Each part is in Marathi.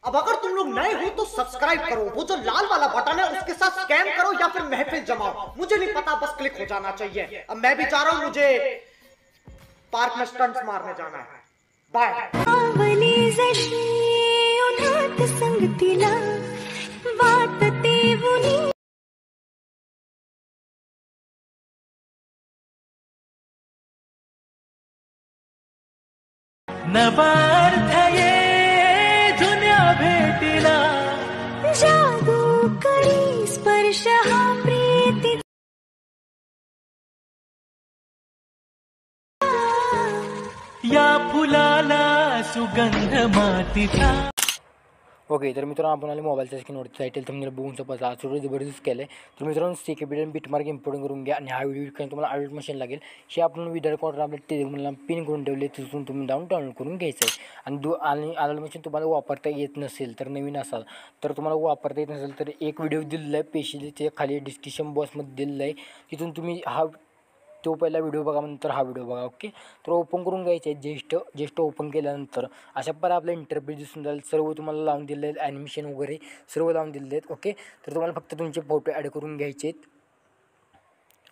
अब अगर तुम लोग नए हो तो सब्सक्राइब करो, वो जो लाल वाला बटन है उसके साथ स्कैम करो या फिर महफिल जमाओ, मुझे नहीं पता, बस क्लिक हो जाना चाहिए। अब मैं भी जा रहा हूँ, मुझे पार्क में स्टंट्स मारने जाना है। बाय। नवार्थ ये जुन्या भेटीला जादू करी स्पर्श हा प्रीती या फुलाला सुगंध मातीचा। ओके, तर मित्रांनो आपण आले मोबाईलच्या स्क्रीनवरती टायटल थंबनेल बघून समजा आज थोडं जबरदस्त केलं आहे. तर मित्रांनो सीकेबीडन बिटमार्क इम्पोर्ट करून घ्या आणि हा व्हिडिओ तुम्हाला ॲडमिट मशीन लागेल. हे आपण विदाउट कॉर्डर आपल्या टेबलला पिन करून ठेवले, तिथून तुम्ही डाउनलोड करून घ्यायचं आहे. आणि ॲडमिट मशीन तुम्हाला वापरता येत नसेल तर नवीन असाल तर तुम्हाला वापरता येत नसेल तर एक व्हिडिओ दिलेला आहे स्पेशली, ते खाली डिस्क्रिप्शन बॉक्समध्ये दिलेलं आहे. तिथून तुम्ही तो पहिला व्हिडिओ बघा, नंतर हा व्हिडिओ बघा. ओके, तर ओपन करून घ्यायचे आहे. जेस्ट ओपन केल्यानंतर अशा प्रकारे आपला इंटरफेस दिसून जाईल. सर्व तुम्हाला लावून दिले आहेत, ॲनिमेशन वगैरे सर्व लावून दिलेले आहेत. ओके, तर तुम्हाला फक्त तुमचे फोटो ॲड करून घ्यायचे आहेत.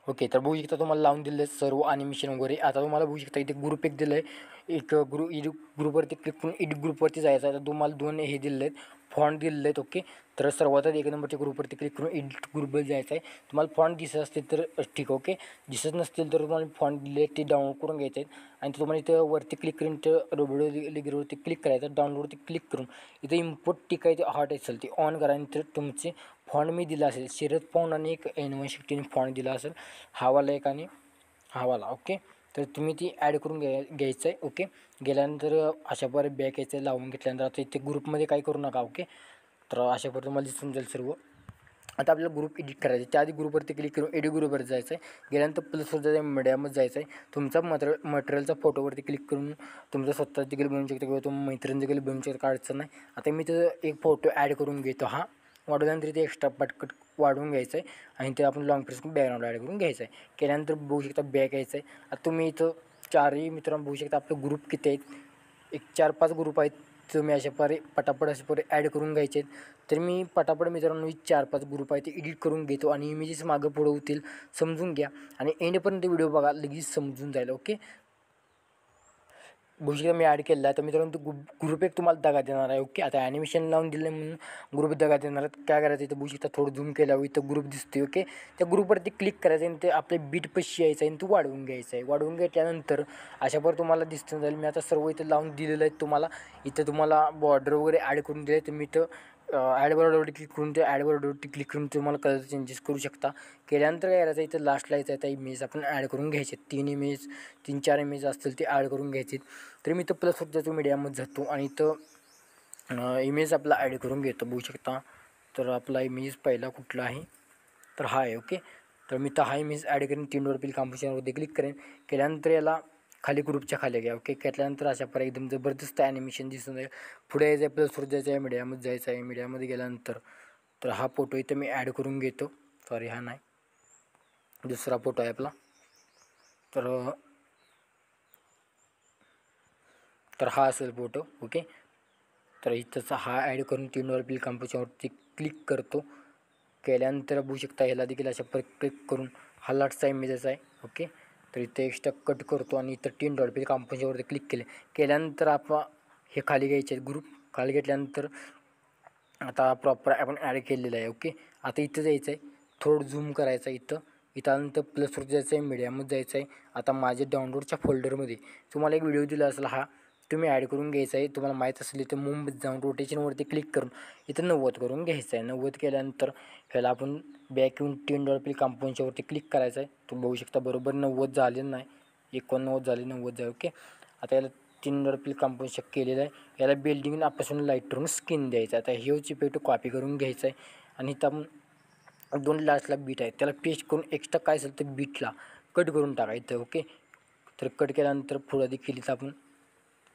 ओके, तर बघू शकता तुम्हाला लावून दिले आहेत सर्व ॲनिमेशन वगैरे. आता तुम्हाला बघू शकता इथे ग्रुप एक दिलं आहे. एक ग्रुपवरती क्लिक करून एडिट ग्रुपवरती जायचं आहे. तर तुम्हाला दोन हे दिले आहेत, फॉन्ट दिलेले आहेत. ओके, तर सर्वात एक नंबरच्या ग्रुपवरती क्लिक करून एडिट ग्रुपवर जायचं आहे. तुम्हाला फॉन्ट दिसत असतील तर ठीक, ओके, दिसत नसतील तर तुम्हाला फॉन्ट दिले ते डाउनलोड करून घ्यायचे आहेत. आणि तुम्हाला इथं वरती क्लिक करून इथं व्हिडिओवरती क्लिक करायचं, डाउनलोडवरती क्लिक करून इथं इम्पोर्ट टिकायचे हॉट असेल ते ऑन करा. आणि तर तुमचे फॉन्ट मी दिला असेल शरद फॉन्ट आणि एक N160 फॉन्ट दिला असेल, हावाला एक आणि हावाला. ओके, तर तुम्ही ती ॲड करून घ्यायचं आहे. ओके, गेल्यानंतर अशा प्रकारे बॅक यायचं आहे. लावून घेतल्यानंतर आता इथे ग्रुपमध्ये काही करू नका. ओके, तर अशा प्रकारे तुम्हाला दिसून जाईल सर्व. आता आपल्याला ग्रुप एडिट करायचं आहे. त्याआधी ग्रुपवरती क्लिक करून एडिट ग्रुपवर जायचं आहे. गेल्यानंतर प्लसवर जायचं आहे, मीडियामध्ये जायचं आहे. तुमचा मटेरियलचा फोटोवरती क्लिक करून तुमचा स्वतःचा देखील बनवू शकता किंवा तुम्ही मैत्रीण देखील बनवू शकता, काय अडचण नाही. आता मी तर एक फोटो ॲड करून घेतो. हा वाढवल्यानंतर इथे एक्स्ट्रा पटकट वाढवून घ्यायचं आहे आणि ते आपण लॉंग प्रेस करून बॅकग्राऊंड ॲड करून घ्यायचं आहे. केल्यानंतर बघू शकता बॅक यायचं आहे. आता तुम्ही इथं चारही मित्रांनो बघू शकता आपले ग्रुप किती आहेत, एक 4-5 ग्रुप आहेत. तुम्ही अशा प्रकारे पटापट अशा प्रकारे ॲड करून घ्यायचे आहेत. तर मी पटापट मित्रांनो 4-5 ग्रुप आहेत ते एडिट करून घेतो आणि इमेजेस मागं पुढं होतील समजून घ्या आणि एंडपर्यंत व्हिडिओ बघा, लगेच समजून जाईल. ओके, बघू शकता मी ॲड केलेला आहे. तर मित्रांनो तो ग्रुप एक तुम्हाला दगा देणार आहे. ओके, आता ॲनिमेशन लावून दिलं म्हणून ग्रुप दगा देणार आहेत. काय करायचं इथं बघू शकता, थोडं झूम केल्यावर इथं ग्रुप दिसते. ओके, त्या ग्रुपवरती क्लिक करायचं आणि ते आपले बीट पशी यायचं आहे आणि तो वाढवून घ्यायचं आहे. वाढवून घेतल्यानंतर अशा प्रकारे तुम्हाला दिसून जाईल. मी आता सर्व इथं लावून दिलेलं आहे. तुम्हाला इथं तुम्हाला बॉर्डर वगैरे ॲड करून दिले. तर मी इथं ॲड बॉर्डरवरती क्लिक करून ते ॲड बॉर्डरवरती क्लिक करून तुम्हाला कलर चेंजेस करू शकता. केल्यानंतर काय करायचं इथं लास्टला यायचं आहे, त्या इमेज आपण ॲड करून घ्यायचे. 3-4 इमेज असतील ते ॲड करून घ्यायचे. तर मी इथं प्लस जातो, मीडियामध्ये जातो आणि इथं इमेज आपला ॲड करून घेतो. बघू शकता, तर आपला इमेज पहिला कुठला आहे, तर हा आहे. ओके, तर मी तर हा इमेज ॲड करेन. 3 डॉट कॉम्पोजिशनवरती क्लिक करेन. केल्यानंतर याला खाली ग्रुपच्या खाली घ्या. ओके, घेतल्यानंतर अशा प्रकारे एकदम जबरदस्त ॲनिमेशन दिसून जाईल. पुढे यायचं आहे, प्लसवर जायचं आहे, मीडियामध्ये जायचं आहे. मीडियामध्ये गेल्यानंतर तर हा फोटो इथं मी ॲड करून घेतो. सॉरी, हा नाही, दुसरा फोटो आहे आपला. तर हा असेल फोटो. ओके, तर इथंचा हा ॲड करून 3 डॉट कॉम्पोजिशनवरती क्लिक करतो. केल्यानंतर बघू शकता ह्याला देखील अशा प्रकारे क्लिक करून हा लाटचा इमेजेस आहे. ओके, तर इथे एक्स्ट्रा कट करतो आणि इथं 3 डॉट कॉम्पोजिशनवरती क्लिक केल्यानंतर आपण हे खाली घ्यायचे आहेत. ग्रुप खाली घेतल्यानंतर आता प्रॉपर आपण ॲड केलेलं आहे. ओके, आता इथं जायचं आहे, थोडं झूम करायचं आहे. इथं नंतर प्लसवर जायचं आहे, मीडियामध्ये जायचं आहे. आता माझ्या डाउनलोडच्या फोल्डरमध्ये तुम्हाला एक व्हिडिओ दिला असेल, हा तुम्ही ॲड करून घ्यायचा आहे. तुम्हाला माहीत असेल तर मुंबईत जाऊन रोटेशनवरती क्लिक करून इथं 90 करून घ्यायचं आहे. 90 केल्यानंतर ह्याला आपण बॅक येऊन 3 डॉट कॉम्पोजिशनवरती क्लिक करायचं आहे. तुम्ही बघू शकता बरोबर 90 झाले नाही, 89 झाले, 90 झाले. ओके, आता याला 3 डॉट कॉम्पोजिशन केलेलं आहे. याला बिल्डिंग आपल्यापासून लाईटवरून स्किन द्यायचं आहे. आता हेच इफेक्ट कॉपी करून घ्यायचं आहे आणि इथं आपण 2 लास्टला बीट आहे त्याला पेस्ट करून एक्स्ट्रा काय असेल तर बीटला कट करून टाकायचं. ओके, तर कट केल्यानंतर पुढं देखील इथं आपण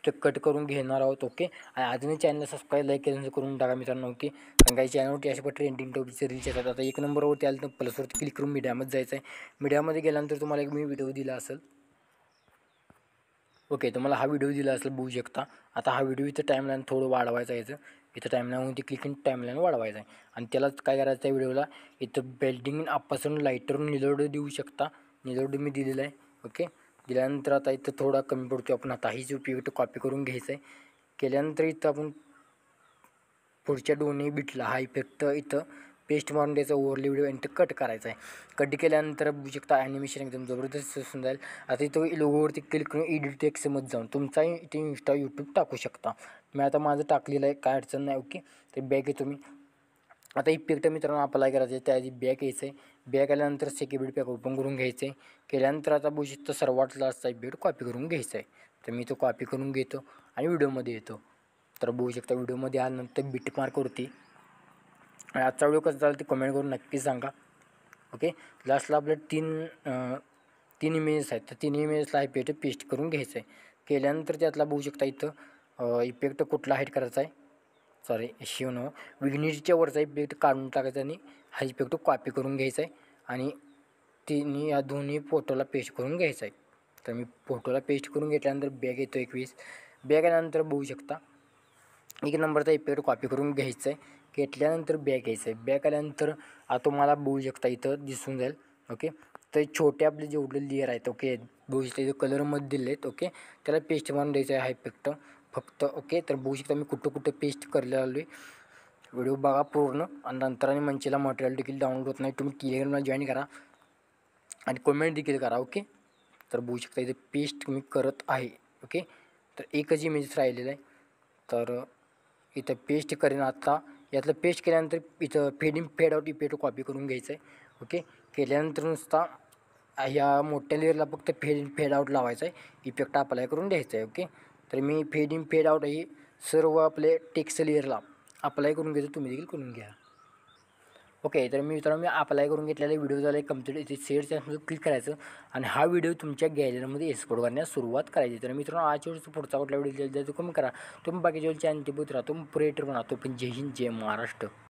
ते कट करून घेणार आहोत. ओके, आणि अजूनही चॅनल सबस्क्राईब लाईक केल्यानंतर करून टाका मित्रांनो. ओके, कारण काही चॅनलवरती अशा पण ट्रेंडिंग टॉपिकचे रील्स येतात. आता 1 नंबरवरती आलं तर प्लसवरती क्लिक करून मीडियामध्ये जायचं आहे. मीडियामध्ये गेल्यानंतर तुम्हाला एक मी व्हिडिओ दिला असेल. ओके, तुम्हाला हा व्हिडिओ दिला असेल, बघू शकता. आता हा व्हिडिओ इथं टाईमलाईन थोडं वाढवायचं यायचं. इथं टाईमलाईनवरती क्लिक करून टाईमलाईन वाढवायचा आहे. आणि त्यालाच काय करायचं आहे व्हिडिओला, इथं बेल्डिंग आपासून लाईटरून निलोड देऊ शकता. निलोड मी दिलेलं आहे. ओके, दिल्यानंतर आता इथं थोडा कमी पडतो. आपण आता हीच उपयोग कॉपी करून घ्यायचं आहे. केल्यानंतर इथं आपण पुढच्या दोन्ही बिटला हा इफेक्ट इथं पेस्ट मारून द्यायचा. ओव्हरली व्हिडिओ आणि कट करायचा आहे. कट केल्यानंतर बघू शकता ॲनिमेशन एकदम जबरदस्त दिसून जाईल. आता इथं लोगोवरती क्लिक करून एडिट टेक्स्टमध्ये जाऊन तुमचा इथे इंस्टा यूट्यूब टाकू शकता. मी आता माझं टाकलेलं आहे, काय अडचण नाही. ओके, तर बॅक येतो मी. आता इफेक्ट मित्रांनो अप्लाय करायचं आहे. त्याआधी बॅक यायचं आहे. बॅक आल्यानंतर सेक्युरिटी पॅक ओपन करून घ्यायचं आहे. केल्यानंतर आता बघू शकता सर्वात लास्टचा इफेक्ट कॉपी करून घ्यायचा आहे. तर मी तो कॉपी करून घेतो आणि व्हिडिओमध्ये येतो. तर बघू शकता व्हिडिओमध्ये आल्यानंतर बिटमार्कवरती. आणि आजचा व्हिडिओ कसा झाला ते कमेंट करून नक्की सांगा. ओके, लास्टला आपले तीन इमेजेस आहेत. तर तीन इमेजेसला इफेक्ट पेस्ट करून घ्यायचं आहे. केल्यानंतर त्यातला बघू शकता इथं इफेक्ट कुठला हाईड करायचा आहे. सॉरी, शिवनो विग्निटीच्या वरचा इफेक्ट काढून टाकायचा आणि हा इफेक्ट कॉपी करून घ्यायचा आहे. आणि या दोन्ही फोटोला पेस्ट करून घ्यायचा आहे. तर मी फोटोला पेस्ट करून घेतल्यानंतर बॅग येतो 21. बॅग आल्यानंतर बघू शकता 1 नंबरचा इफेक्ट कॉपी करून घ्यायचा आहे. घेतल्यानंतर बॅग यायचं आहे. बॅग आल्यानंतर तुम्हाला बघू शकता इथं दिसून जाईल. ओके, तर छोटे आपले जेवढे लेअर आहेत, ओके, बघू शकता इथं कलरमध्ये दिले आहेत. ओके, त्याला पेस्ट मारून द्यायचं आहे हा इफेक्ट फक्त. ओके, तर बघू शकता मी कुठं पेस्ट करायला आलो आहे. व्हिडिओ बघा पूर्ण आणि नंतर आणि मंचेला मटेरियल देखील डाउनलोड होत नाही. तुम्ही टेलिग्रामला जॉईन करा आणि कमेंट देखील करा. ओके, तर बघू शकता इथे पेस्ट मी करत आहे. ओके, तर एकच इमेज राहिलेलं आहे. तर इथं पेस्ट करेन आता. यातलं पेस्ट केल्यानंतर इथं फेड आउट इफेक्ट कॉपी करून घ्यायचं आहे. ओके, केल्यानंतर नुसता ह्या मोठ्या लेअरला फक्त फेड आउट लावायचा आहे. इफेक्ट अप्लाय करून द्यायचा आहे. ओके, तर मी फेड आउट ही सर्व आपले टेक्स्ट लेअरला अप्लाय करून घेतो. तुम्ही देखील करून घ्या. ओके, तर मी अप्लाय करून घेतलेला व्हिडिओ झाला आहे कंप्लीट. इथे शेअर चॅनलमध्ये क्लिक करायचं आणि हा व्हिडिओ तुमच्या गॅलरीमध्ये एक्सपोर्ट करण्यास सुरुवात करायची. तर मित्रांनो आजच्या वेळेस पुढचा कुठला व्हिडिओ द्यायचा तो कमी करा. तुम्ही बाकीच्या चॅनल टिपत राहतो, क्रिएटर बनतो. पण जय हिंद, जय महाराष्ट्र.